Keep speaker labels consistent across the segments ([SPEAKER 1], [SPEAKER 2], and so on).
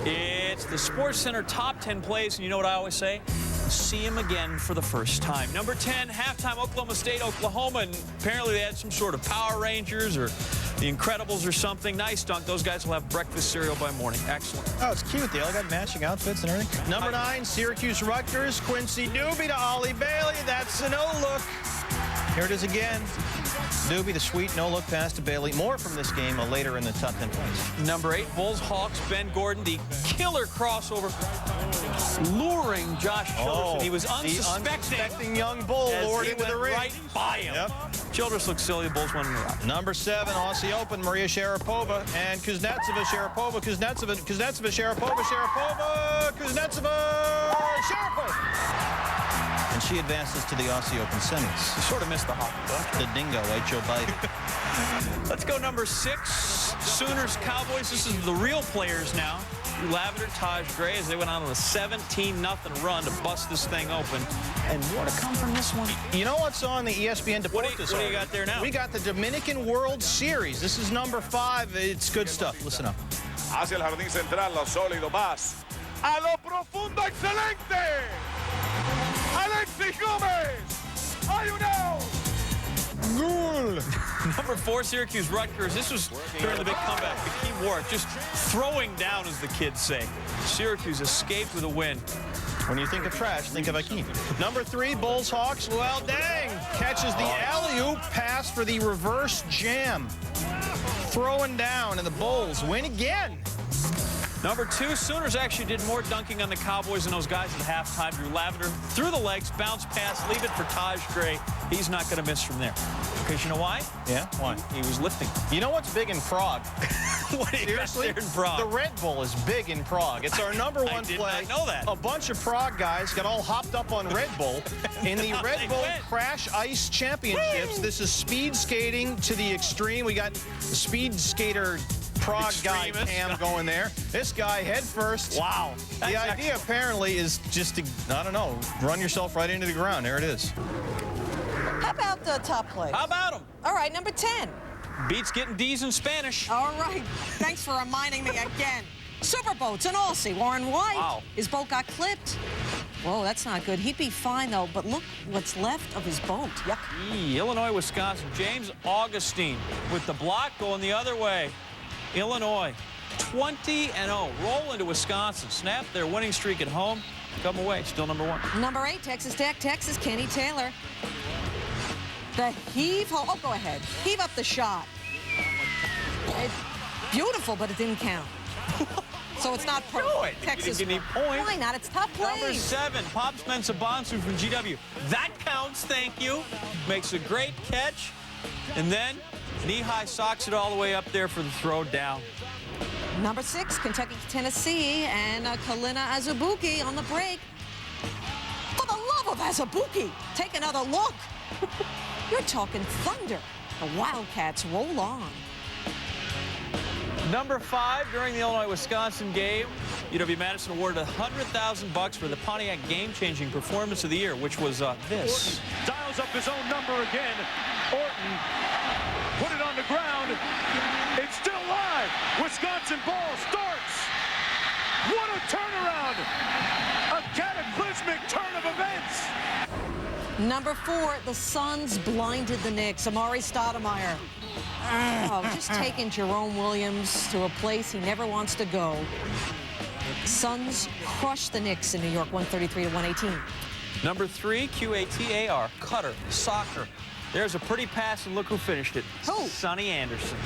[SPEAKER 1] It's the SportsCenter top 10 plays, and you know what I always say? See him again for the first time. Number 10, halftime, Oklahoma State, Oklahoma, and apparently they had some sort of Power Rangers or the Incredibles or something. Nice dunk. Those guys will have breakfast cereal by morning. Excellent.
[SPEAKER 2] Oh, it's cute. They all got matching outfits and everything. Number 9, Syracuse Rutgers, Quincy Doobie to Ollie Bailey. That's a no-look. Here it is again. Doobie, the sweet no-look pass to Bailey. More from this game later in the top 10 points.
[SPEAKER 1] Number 8, Bulls Hawks, Ben Gordon, the killer crossover, luring Josh Childress. He was unsuspecting
[SPEAKER 2] young Bull lured into the ring.
[SPEAKER 1] Right by him.
[SPEAKER 2] Yep.
[SPEAKER 1] Childress looked silly. The Bulls won in the round.
[SPEAKER 2] Number 7, Aussie Open, Maria Sharapova and Kuznetsova, Sharapova, Kuznetsova, Sharapova, Kuznetsova, Sharapova. And she advances to the Aussie Open semis.
[SPEAKER 1] You sort of missed the hop.
[SPEAKER 2] The dingo ate Joe Biden.
[SPEAKER 1] Let's go number 6, Sooners, Cowboys. This is the real players now. Lavender, Taj Gray, as they went on a 17-0 run to bust this thing open. And more to come from this one.
[SPEAKER 2] You know what's on the ESPN Deportes?
[SPEAKER 1] What do you got there now?
[SPEAKER 2] We got the Dominican World Series. This is number 5. It's good stuff. Listen up.
[SPEAKER 3] Hacia el jardín central, lo sólido, más. A lo profundo, excelente. Alexis Gomez. Hay un out.
[SPEAKER 1] Number 4, Syracuse Rutgers. This was during the big comeback. Hakeem Warwick just throwing down, as the kids say. Syracuse escaped with a win.
[SPEAKER 2] When you think of trash, think of Hakeem. Number 3, Bulls Hawks. Well, dang. Catches the alley-oop pass for the reverse jam. Throwing down, and the Bulls win again.
[SPEAKER 1] Number 2, Sooners actually did more dunking on the Cowboys than those guys at halftime. Drew Lavender through the legs, bounce pass, leave it for Taj Gray. He's not going to miss from there. Because you know why?
[SPEAKER 2] Yeah, why?
[SPEAKER 1] He was lifting.
[SPEAKER 2] You know what's big in Prague?
[SPEAKER 1] What seriously? In Prague?
[SPEAKER 2] The Red Bull is big in Prague. It's our number 1 play.
[SPEAKER 1] I did not know that.
[SPEAKER 2] A bunch of Prague guys got all hopped up on Red Bull in the Red Bull Crash Ice Championships. This is speed skating to the extreme. We got the speed skater Prague guy Cam going there. This guy head first.
[SPEAKER 1] Wow.
[SPEAKER 2] The idea apparently is just to, I don't know, run yourself right into the ground. There it is.
[SPEAKER 4] How about the top play?
[SPEAKER 1] How about him?
[SPEAKER 4] All right, number 10.
[SPEAKER 1] Beats getting D's in Spanish.
[SPEAKER 4] All right. Thanks for reminding me again. Superboats in Aussie. Warren White.
[SPEAKER 1] Wow.
[SPEAKER 4] His boat got clipped. Whoa, that's not good. He'd be fine, though, but look what's left of his boat. Yuck.
[SPEAKER 1] Illinois, Wisconsin. James Augustine with the block going the other way. Illinois, 20-0. Roll into Wisconsin. Snap their winning streak at home. Come away. Still number 1.
[SPEAKER 4] Number 8, Texas Tech, Texas, Kenny Taylor. The heave home. Oh, go ahead. Heave up the shot. It's beautiful, but it didn't count. So it's not perfect. Texas.
[SPEAKER 1] You need points.
[SPEAKER 4] Why not? It's top plays.
[SPEAKER 1] Number 7, Pop Spencer Bonsu from GW. That counts, thank you. Makes a great catch. And then knee-high socks it all the way up there for the throw down.
[SPEAKER 4] Number 6, Kentucky, Tennessee, and Kalina Azubuike on the break. For the love of Azubuike, take another look. You're talking thunder. The Wildcats roll on.
[SPEAKER 1] Number 5, during the Illinois-Wisconsin game, UW-Madison awarded $100,000 for the Pontiac game-changing performance of the year, which was this.
[SPEAKER 3] Orton dials up his own number again. Orton put it on the ground. It's still live. Wisconsin ball starts. What a turnaround. A cataclysmic turn of events.
[SPEAKER 4] Number 4, the Suns blinded the Knicks. Amari Stoudemire. Oh, just taking Jerome Williams to a place he never wants to go. Suns crushed the Knicks in New York, 133-118.
[SPEAKER 1] Number 3, QATAR, Cutter, soccer. There's a pretty pass, and look who finished it.
[SPEAKER 4] Who?
[SPEAKER 1] Sonny Anderson.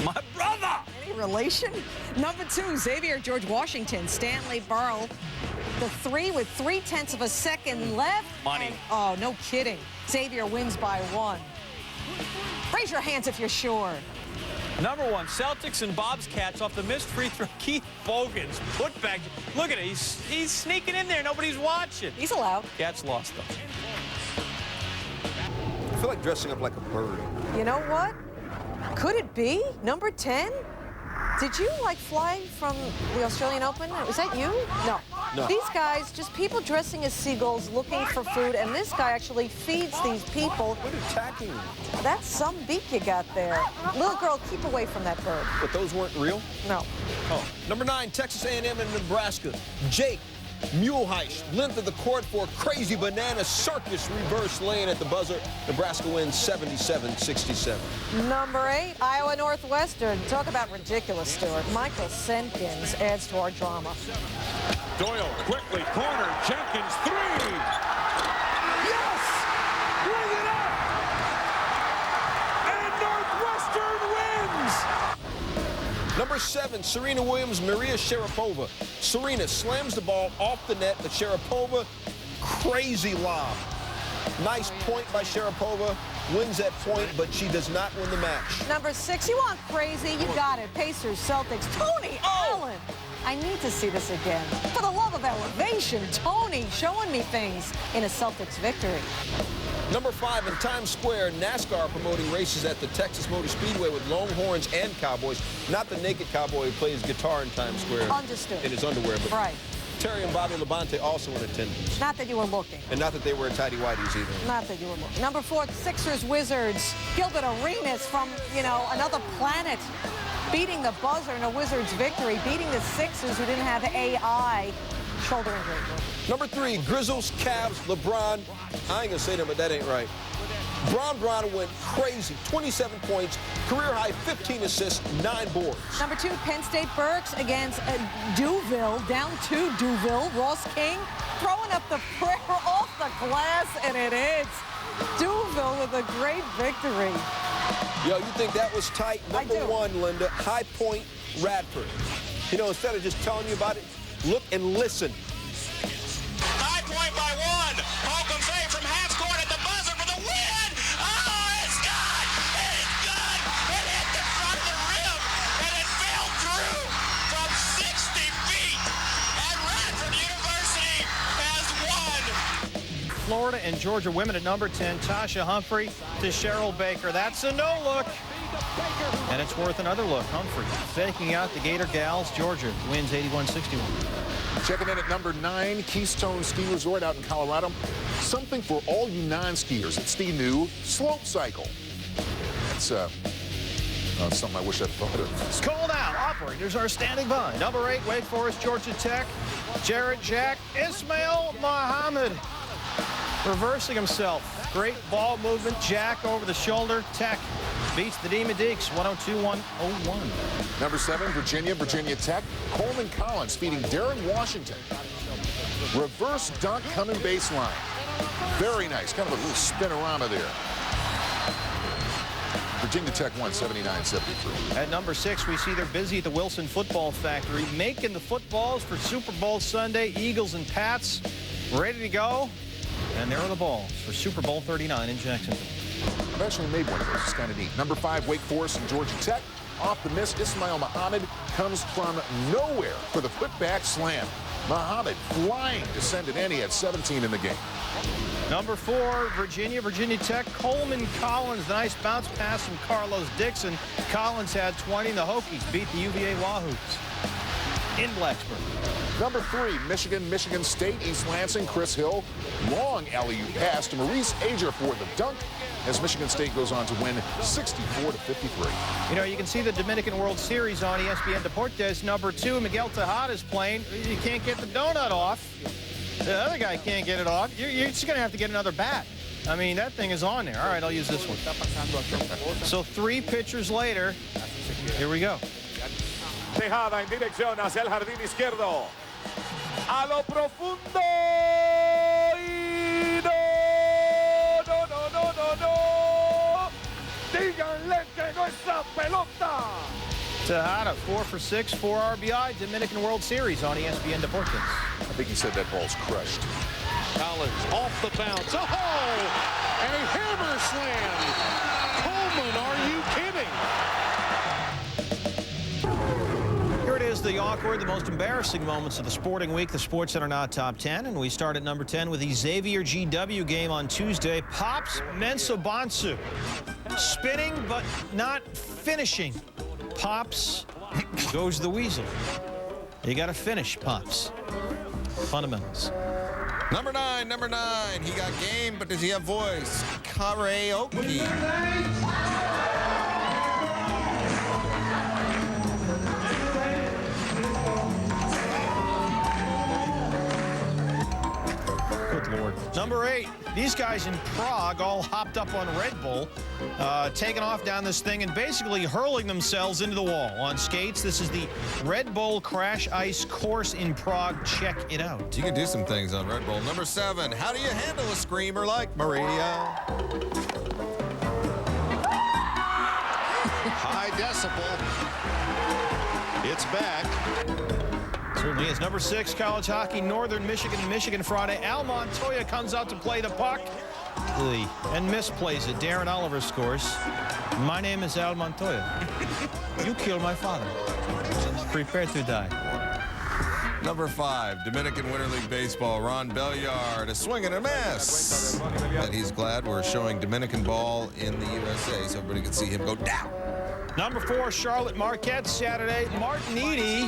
[SPEAKER 1] My brother!
[SPEAKER 4] Any relation? Number 2, Xavier George Washington, Stanley Burrell. The 3 with 3/10 of a second left.
[SPEAKER 1] Money.
[SPEAKER 4] And, oh, no kidding. Xavier wins by 1. Raise your hands if you're sure.
[SPEAKER 1] Number 1, Celtics and Bob's Cats off the missed free throw. Keith Bogan's put back. Look at it. He's sneaking in there. Nobody's watching.
[SPEAKER 4] He's allowed.
[SPEAKER 1] Cats lost, though.
[SPEAKER 5] I feel like dressing up like a bird.
[SPEAKER 4] You know what? Could it be number 10? Did you like fly from the Australian Open? Was that you? No.
[SPEAKER 5] No.
[SPEAKER 4] These guys, just people dressing as seagulls looking for food, and this guy actually feeds these people.
[SPEAKER 5] What attacking?
[SPEAKER 4] That's some beak you got there. Little girl, keep away from that bird.
[SPEAKER 5] But those weren't real?
[SPEAKER 4] No.
[SPEAKER 5] Oh. Number 9, Texas A&M and Nebraska. Jake Muleheich, length of the court for a crazy banana circus reverse lane at the buzzer. Nebraska wins 77-67.
[SPEAKER 4] Number 8, Iowa Northwestern. Talk about ridiculous, Stuart. Michael Senkins adds to our drama.
[SPEAKER 3] Doyle quickly corner. Jenkins 3. Yes! Bring it up! And Northwestern wins!
[SPEAKER 5] Number 7, Serena Williams, Maria Sharapova. Serena slams the ball off the net, but Sharapova, crazy lob. Nice point by Sharapova, wins that point, but she does not win the match.
[SPEAKER 4] Number 6, you want crazy? You got it. Pacers, Celtics, Tony Allen. I need to see this again. For the love of elevation, Tony showing me things in a Celtics victory.
[SPEAKER 5] Number 5, in Times Square, NASCAR promoting races at the Texas Motor Speedway with Longhorns and Cowboys. Not the naked cowboy who plays guitar in Times Square.
[SPEAKER 4] Understood.
[SPEAKER 5] In his underwear. But
[SPEAKER 4] right.
[SPEAKER 5] Terry and Bobby Labonte also in attendance.
[SPEAKER 4] Not that you were looking.
[SPEAKER 5] And not that they wear tidy whities either.
[SPEAKER 4] Not that you were looking. Number 4, Sixers Wizards. Gilbert Arenas from, another planet. Beating the buzzer in a Wizards victory. Beating the Sixers who didn't have AI. Shoulder injury.
[SPEAKER 5] Number 3, Grizzlies, Cavs, LeBron. I ain't gonna say that, but that ain't right. Bron went crazy. 27 points, career high 15 assists, 9 boards.
[SPEAKER 4] Number 2, Penn State Berks against Duville. Down to Duville. Ross King throwing up the prayer off the glass, and it hits. Duville with a great victory.
[SPEAKER 5] Yo, you think that was tight? Number 1, Linda, High Point, Radford. Instead of just telling you about it, look and listen.
[SPEAKER 6] High Point by 1. Holcomb save from half court at the buzzer for the win. Oh, it's good. It's good. It hit the front of the rim, and it fell through from 60 feet. And Radford University has won.
[SPEAKER 2] Florida and Georgia women at number 10, Tasha Humphrey to Cheryl Baker. That's a no look. And it's worth another look. Humphrey faking out the Gator Gals. Georgia wins 81-61.
[SPEAKER 7] Checking in at number 9, Keystone Ski Resort out in Colorado. Something for all you non-skiers. It's the new slope cycle. That's something I wish I'd thought of.
[SPEAKER 2] It's cold out. Operators are standing by. Number 8, Wake Forest, Georgia Tech. Jared Jack, Ismail Muhammad reversing himself. Great ball movement. Jack over the shoulder. Tech beats the Demon Deeks 102-101.
[SPEAKER 7] Number 7, Virginia Tech. Coleman Collins feeding Darren Washington. Reverse dunk coming baseline. Very nice. Kind of a little spinorama there. Virginia Tech won 79-73.
[SPEAKER 2] At number 6, we see they're busy at the Wilson Football Factory making the footballs for Super Bowl Sunday. Eagles and Pats ready to go. And there are the balls for Super Bowl 39 in Jacksonville.
[SPEAKER 7] I've actually made one of those. It's kind of neat. Number 5, Wake Forest and Georgia Tech. Off the miss, Ismail Muhammad comes from nowhere for the putback slam. Muhammad flying to send it in. He had 17 in the game.
[SPEAKER 2] Number 4, Virginia Tech. Coleman Collins, nice bounce pass from Carlos Dixon. Collins had 20. The Hokies beat the UVA Wahoos in Blacksburg.
[SPEAKER 7] Number 3, Michigan State, East Lansing, Chris Hill. Long alley-oop pass to Maurice Ager for the dunk as Michigan State goes on to win 64-53.
[SPEAKER 2] You can see the Dominican World Series on ESPN Deportes. Number 2, Miguel Tejada's playing. You can't get the donut off. The other guy can't get it off. You're just going to have to get another bat. I mean, that thing is on there. All right, I'll use this one. So 3 pitchers later, here we go.
[SPEAKER 3] Tejada en dirección hacia el jardín izquierdo. A lo profundo. Y no. Díganle que no esa pelota.
[SPEAKER 2] Tejada, 4 for 6, 4 RBI, Dominican World Series on ESPN Deportes.
[SPEAKER 7] I think he said that ball's crushed.
[SPEAKER 3] Collins off the bounce. Oh! And a hammer slam. Coleman, are you kidding?
[SPEAKER 2] Here it is, the awkward, the most embarrassing moments of the sporting week, the SportsCenter Now Top 10. And we start at number 10 with the Xavier GW game on Tuesday. Pops Mensah-Bonsu spinning but not finishing. Pops goes the weasel. You got to finish, Pops. Fundamentals.
[SPEAKER 8] Number nine. He got game, but does he have voice? Karaoke.
[SPEAKER 2] Good Lord. Number 8. These guys in Prague all hopped up on Red Bull, taking off down this thing and basically hurling themselves into the wall on skates. This is the Red Bull Crash Ice course in Prague. Check it out.
[SPEAKER 8] You can do some things on Red Bull. Number 7. How do you handle a screamer like Maria?
[SPEAKER 7] High decibel. It's back.
[SPEAKER 2] Certainly is. Number 6, college hockey, Northern Michigan Friday. Al Montoya comes out to play the puck and misplays it. Darren Oliver scores. My name is Al Montoya. You killed my father. Prepare to die.
[SPEAKER 8] Number 5, Dominican Winter League Baseball, Ron Belliard, a swing and a miss. And he's glad we're showing Dominican ball in the USA so everybody can see him go down.
[SPEAKER 2] Number 4, Charlotte Marquette, Saturday. Martin Eady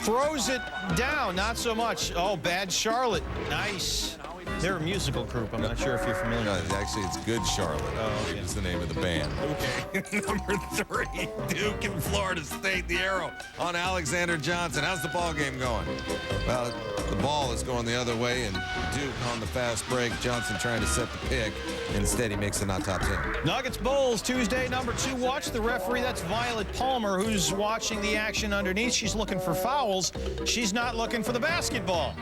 [SPEAKER 2] throws it down, not so much. Oh, bad Charlotte. Nice. They're a musical group. I'm not sure if you're familiar.
[SPEAKER 8] No, actually, it's Good Charlotte.
[SPEAKER 2] Oh, okay.
[SPEAKER 8] Is the name of the band. Okay. Number 3, Duke and Florida State. The arrow on Alexander Johnson. How's the ball game going? Well, the ball is going the other way, and Duke on the fast break. Johnson trying to set the pick. Instead, he makes the not top 10.
[SPEAKER 2] Nuggets Bulls, Tuesday, number 2. Watch the referee. That's Violet Palmer, who's watching the action underneath. She's looking for fouls. She's not looking for the basketball,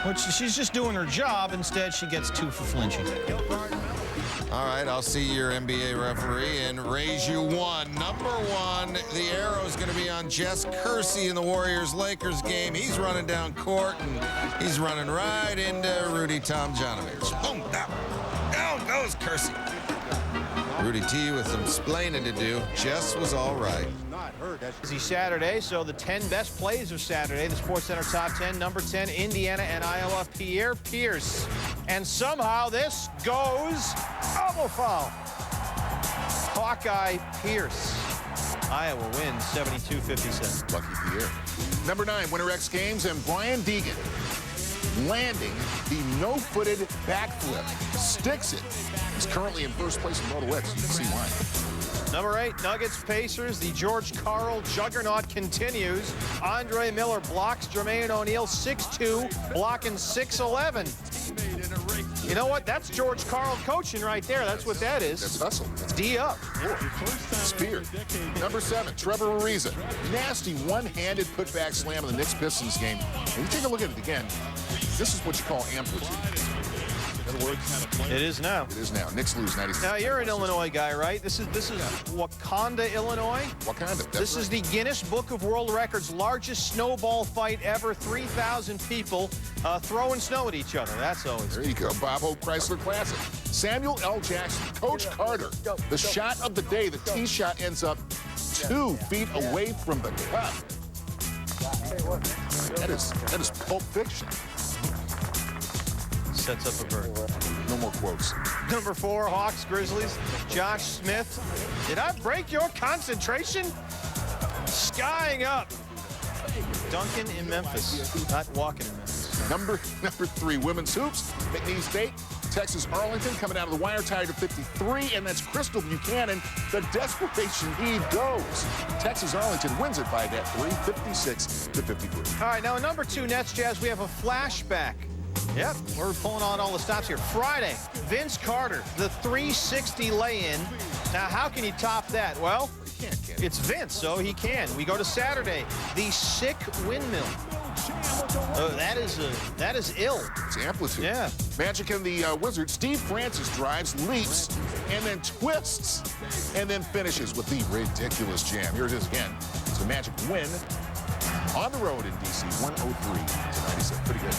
[SPEAKER 2] which she's just doing her job. Instead, she gets 2 for flinching.
[SPEAKER 8] All right, I'll see your NBA referee and raise you 1. Number 1, the arrow is going to be on Jess Kersey in the Warriors-Lakers game. He's running down court, and he's running right into Rudy Tomjanovich. Boom, down goes Kersey. Rudy T with some splaining to do. Jess was all right.
[SPEAKER 2] Busy Saturday, so the 10 best plays of Saturday, the SportsCenter Top 10. Number 10, Indiana and Iowa, Pierre Pierce. And somehow this goes double foul. Hawkeye Pierce. Iowa wins 72-57.
[SPEAKER 7] Lucky Pierre. Number 9, Winter X Games, and Brian Deegan landing the no-footed backflip. Sticks it. He's currently in first place in Moto X. You can see why.
[SPEAKER 2] Number 8, Nuggets Pacers. The George Karl juggernaut continues. Andre Miller blocks Jermaine O'Neal 6'2", blocking 6'11". You know what? That's George Karl coaching right there. That's what that is.
[SPEAKER 7] That's hustle. That's
[SPEAKER 2] D up.
[SPEAKER 7] Spear. Number 7, Trevor Ariza. Nasty one-handed putback slam in the Knicks-Pistons game. And you take a look at it again. This is what you call amplitude. In other words,
[SPEAKER 2] It is now.
[SPEAKER 7] it is now. Knicks lose 96.
[SPEAKER 2] Now you're an Illinois guy, right? This is Wakanda, Illinois.
[SPEAKER 7] Wakanda.
[SPEAKER 2] This is the Guinness Book of World Records largest snowball fight ever. 3,000 people throwing snow at each other. That's always.
[SPEAKER 7] There you go. Bob Hope Chrysler Classic. Samuel L. Jackson, Coach Carter. The shot of the day, the tee shot ends up 2 feet away from the cup. That is Pulp Fiction.
[SPEAKER 2] Sets up a bird.
[SPEAKER 7] No more quotes.
[SPEAKER 2] Number 4, Hawks Grizzlies. Josh Smith. Did I break your concentration? Skying up. Duncan in Memphis. Not walking in Memphis.
[SPEAKER 7] Number 3, women's hoops. McNeese State. Texas Arlington coming out of the wire tied to 53, and that's Crystal Buchanan. The desperation heave goes. Texas Arlington wins it by that 3, 56-53.
[SPEAKER 2] All right, now number 2, Nets Jazz, we have a flashback. Yep, we're pulling on all the stops here. Friday, Vince Carter, the 360 lay-in. Now, how can you top that? Well, it's Vince, so he can. We go to Saturday, the sick windmill. That is ill.
[SPEAKER 7] It's amplitude.
[SPEAKER 2] Yeah.
[SPEAKER 7] Magic and the Wizards. Steve Francis drives, leaps, and then twists, and then finishes with the ridiculous jam. Here it is again. It's a Magic win on the road in D.C., 103-97. Pretty good.